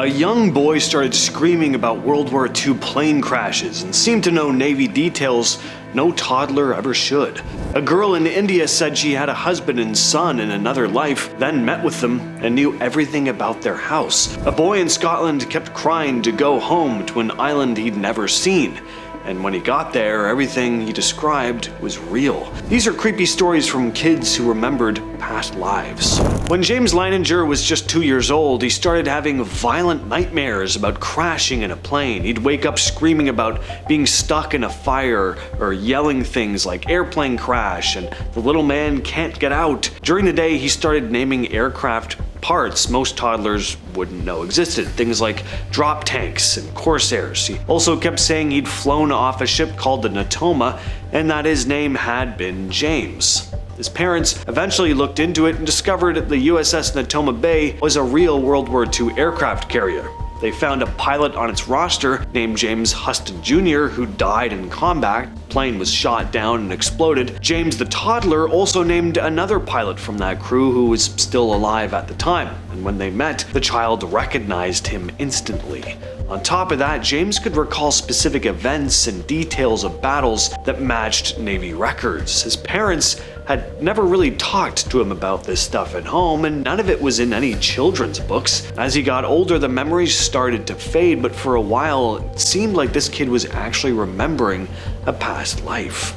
A young boy started screaming about World War II plane crashes and seemed to know Navy details no toddler ever should. A girl in India said she had a husband and son in another life, then met with them and knew everything about their house. A boy in Scotland kept crying to go home to an island he'd never seen. And when he got there, everything he described was real. These are creepy stories from kids who remembered past lives. When James Leininger was just 2 years old, he started having violent nightmares about crashing in a plane. He'd wake up screaming about being stuck in a fire or yelling things like airplane crash and the little man can't get out. During the day, he started naming aircraft parts most toddlers wouldn't know existed, things like drop tanks and Corsairs. He also kept saying he'd flown off a ship called the Natoma and that his name had been James. His parents eventually looked into it and discovered the USS Natoma Bay was a real World War II aircraft carrier. They found a pilot on its roster named James Huston Jr. who died in combat. The plane was shot down and exploded. James the toddler also named another pilot from that crew who was still alive at the time, and when they met, the child recognized him instantly. On top of that, James could recall specific events and details of battles that matched Navy records. His parents had never really talked to him about this stuff at home, and none of it was in any children's books. As he got older, the memories started to fade, but for a while, it seemed like this kid was actually remembering a past life.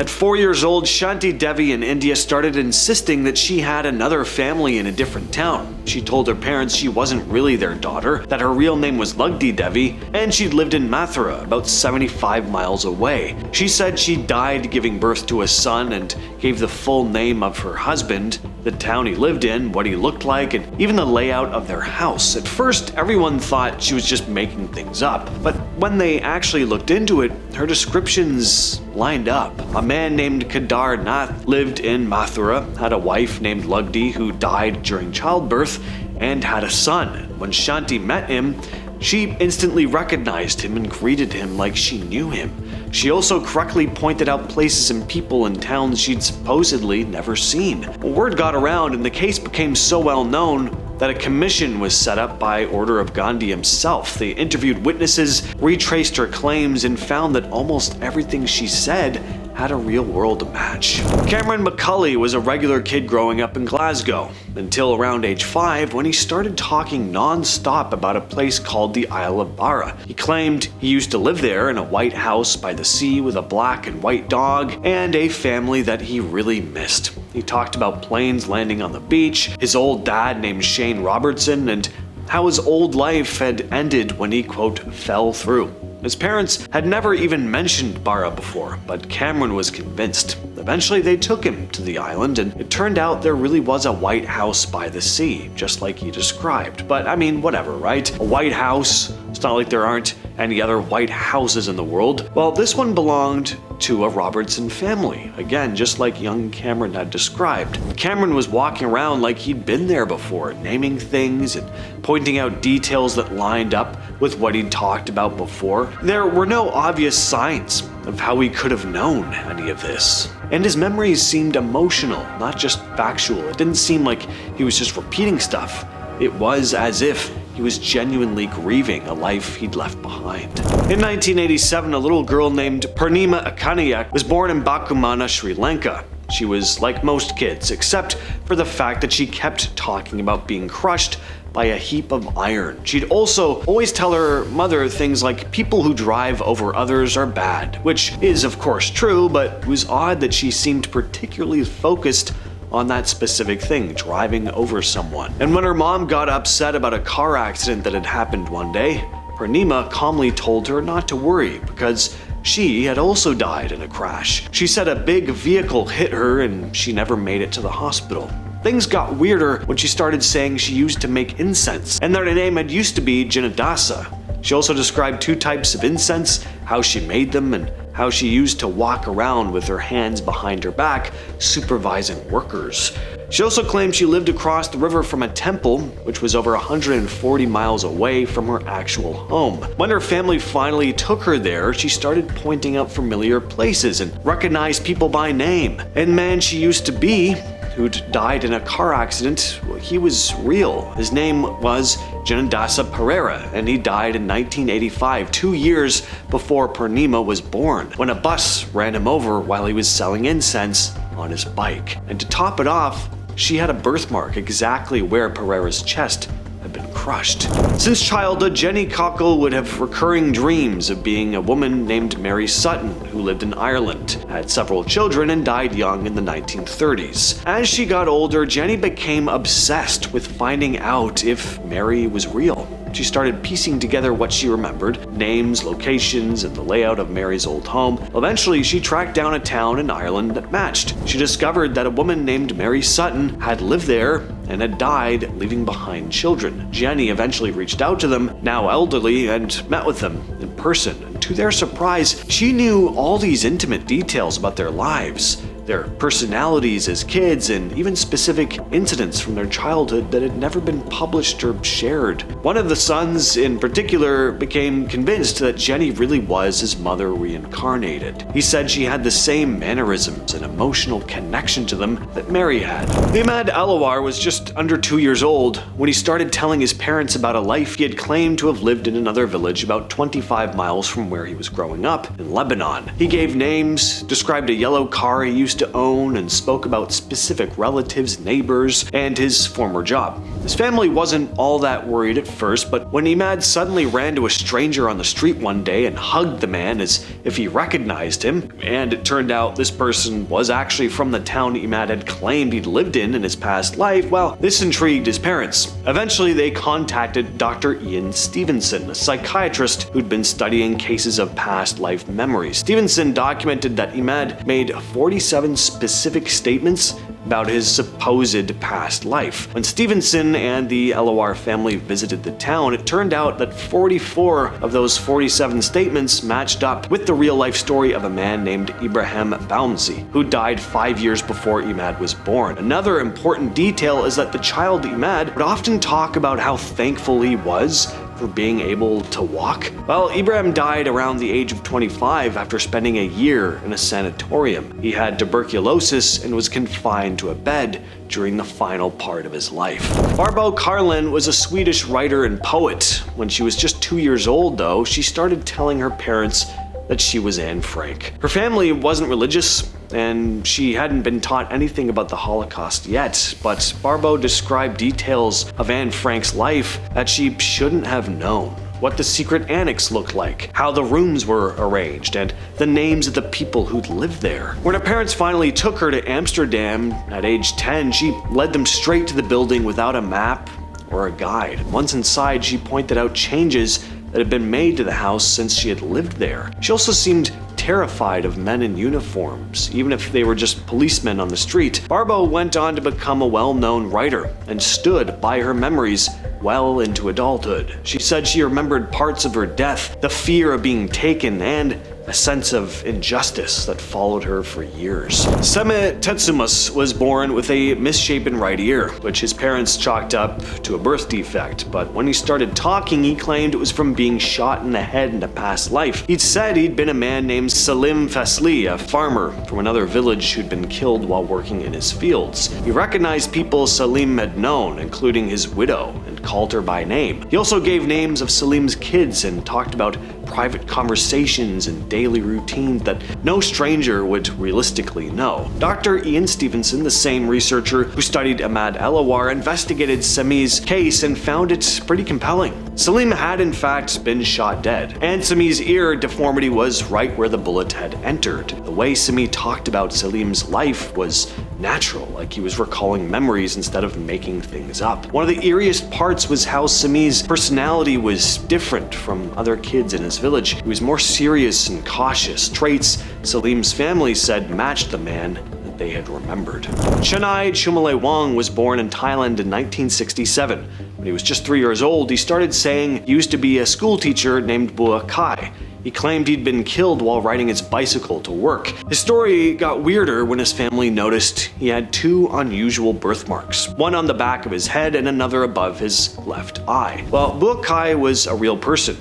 At 4 years old, Shanti Devi in India started insisting that she had another family in a different town. She told her parents she wasn't really their daughter, that her real name was Lugdi Devi, and she'd lived in Mathura, about 75 miles away. She said she died giving birth to a son and gave the full name of her husband, the town he lived in, what he looked like, and even the layout of their house. At first, everyone thought she was just making things up, but when they actually looked into it, her descriptions lined up. A man named Kedar Nath lived in Mathura, had a wife named Lugdi who died during childbirth, and had a son. When Shanti met him, she instantly recognized him and greeted him like she knew him. She also correctly pointed out places and people in towns she'd supposedly never seen. Word got around and the case became so well known that a commission was set up by order of Gandhi himself. They interviewed witnesses, retraced her claims, and found that almost everything she said had a real-world match. Cameron Macaulay was a regular kid growing up in Glasgow, until around age 5 when he started talking non-stop about a place called the Isle of Barra. He claimed he used to live there in a white house by the sea with a black and white dog and a family that he really missed. He talked about planes landing on the beach, his old dad named Shane Robertson, and how his old life had ended when he, quote, fell through. His parents had never even mentioned Barra before, but Cameron was convinced. Eventually they took him to the island, and it turned out there really was a white house by the sea, just like he described. But I mean, whatever, right? A white house, it's not like there aren't any other white houses in the world. Well, this one belonged to a Robertson family, again, just like young Cameron had described. Cameron was walking around like he'd been there before, naming things and pointing out details that lined up with what he'd talked about before. There were no obvious signs of how he could have known any of this. And his memories seemed emotional, not just factual. It didn't seem like he was just repeating stuff. It was as if he was genuinely grieving a life he'd left behind. In 1987, a little girl named Purnima Ekanayake was born in Bakumana, Sri Lanka. She was like most kids, except for the fact that she kept talking about being crushed by a heap of iron. She'd also always tell her mother things like people who drive over others are bad, which is of course true, but it was odd that she seemed particularly focused on that specific thing, driving over someone. And when her mom got upset about a car accident that had happened one day, Purnima calmly told her not to worry because she had also died in a crash. She said a big vehicle hit her and she never made it to the hospital. Things got weirder when she started saying she used to make incense and that her name had used to be Jinadasa. She also described 2 types of incense, how she made them, and how she used to walk around with her hands behind her back, supervising workers. She also claimed she lived across the river from a temple, which was over 140 miles away from her actual home. When her family finally took her there, she started pointing out familiar places and recognized people by name. And man she used to be, who'd died in a car accident, he was real. His name was Janadasa Pereira, and he died in 1985, 2 years before Purnima was born, when a bus ran him over while he was selling incense on his bike. And to top it off, she had a birthmark exactly where Pereira's chest had been crushed. Since childhood, Jenny Cockell would have recurring dreams of being a woman named Mary Sutton, who lived in Ireland, had several children, and died young in the 1930s. As she got older, Jenny became obsessed with finding out if Mary was real. She started piecing together what she remembered, names, locations, and the layout of Mary's old home. Eventually, she tracked down a town in Ireland that matched. She discovered that a woman named Mary Sutton had lived there and had died, leaving behind children. Jenny eventually reached out to them, now elderly, and met with them in person. And to their surprise, she knew all these intimate details about their lives, their personalities as kids, and even specific incidents from their childhood that had never been published or shared. One of the sons in particular became convinced that Jenny really was his mother reincarnated. He said she had the same mannerisms and emotional connection to them that Mary had. Imad Elawar was just under 2 years old when he started telling his parents about a life he had claimed to have lived in another village about 25 miles from where he was growing up in Lebanon. He gave names, described a yellow car he used to own, and spoke about specific relatives, neighbors, and his former job. His family wasn't all that worried at first, but when Imad suddenly ran to a stranger on the street one day and hugged the man as if he recognized him, and it turned out this person was actually from the town Imad had claimed he'd lived in his past life, well, this intrigued his parents. Eventually, they contacted Dr. Ian Stevenson, a psychiatrist who'd been studying cases of past life memories. Stevenson documented that Imad made 47 specific statements about his supposed past life. When Stevenson and the Elawar family visited the town, it turned out that 44 of those 47 statements matched up with the real-life story of a man named Ibrahim Bouncy, who died 5 years before Imad was born. Another important detail is that the child Imad would often talk about how thankful he was for being able to walk. Well, Ibrahim died around the age of 25 after spending a year in a sanatorium. He had tuberculosis and was confined to a bed during the final part of his life. Barbro Karlén was a Swedish writer and poet. When she was just 2 years old, though, she started telling her parents that she was Anne Frank. Her family wasn't religious, and she hadn't been taught anything about the Holocaust yet, but Barbro described details of Anne Frank's life that she shouldn't have known. What the secret annex looked like, how the rooms were arranged, and the names of the people who'd lived there. When her parents finally took her to Amsterdam at age 10, she led them straight to the building without a map or a guide. Once inside, she pointed out changes that had been made to the house since she had lived there. She also seemed terrified of men in uniforms, even if they were just policemen on the street. Barbro went on to become a well-known writer and stood by her memories well into adulthood. She said she remembered parts of her death, the fear of being taken, and a sense of injustice that followed her for years. Semih Tutusmus was born with a misshapen right ear, which his parents chalked up to a birth defect, but when he started talking, he claimed it was from being shot in the head in a past life. He'd said he'd been a man named Salim Fasli, a farmer from another village who'd been killed while working in his fields. He recognized people Salim had known, including his widow, and called her by name. He also gave names of Salim's kids and talked about private conversations and daily routines that no stranger would realistically know. Dr. Ian Stevenson, the same researcher who studied Imad Elawar, investigated Semih's case and found it pretty compelling. Salim had in fact been shot dead, and Semih's ear deformity was right where the bullet had entered. The way Semih talked about Salim's life was natural, like he was recalling memories instead of making things up. One of the eeriest parts was how Semih's personality was different from other kids in his village. He was more serious and cautious, traits Salim's family said matched the man that they had remembered. Chanai Choomalaiwong was born in Thailand in 1967. When he was just 3 years old, he started saying he used to be a school teacher named Bua Kai. He claimed he'd been killed while riding his bicycle to work. His story got weirder when his family noticed he had two unusual birthmarks, one on the back of his head and another above his left eye. Well, Buakai was a real person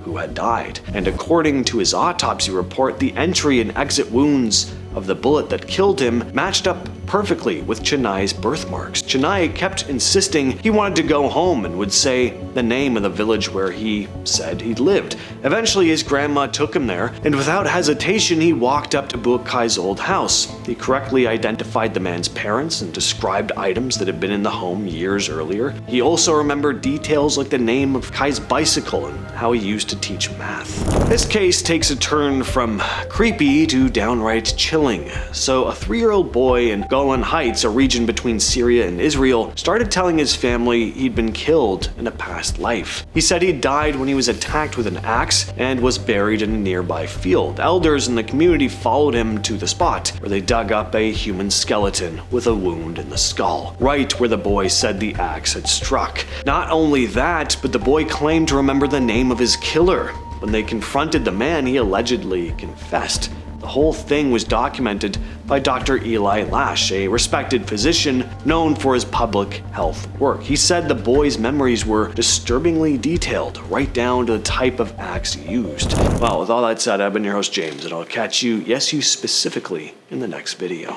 who had died, and according to his autopsy report, the entry and exit wounds of the bullet that killed him matched up perfectly with Chanai's birthmarks. Chanai kept insisting he wanted to go home and would say the name of the village where he said he'd lived. Eventually, his grandma took him there, and without hesitation, he walked up to Buakai's old house. He correctly identified the man's parents and described items that had been in the home years earlier. He also remembered details like the name of Kai's bicycle and how he used to teach math. This case takes a turn from creepy to downright chilling. So a 3-year-old boy in Golan Heights, a region between Syria and Israel, started telling his family he'd been killed in a past life. He said he died when he was attacked with an axe and was buried in a nearby field. Elders in the community followed him to the spot, where they dug up a human skeleton with a wound in the skull, right where the boy said the axe had struck. Not only that, but the boy claimed to remember the name of his killer. When they confronted the man, he allegedly confessed. The whole thing was documented by Dr. Eli Lash, a respected physician known for his public health work. He said the boy's memories were disturbingly detailed, right down to the type of axe used. Well, with all that said, I've been your host James, and I'll catch you, yes you specifically, in the next video.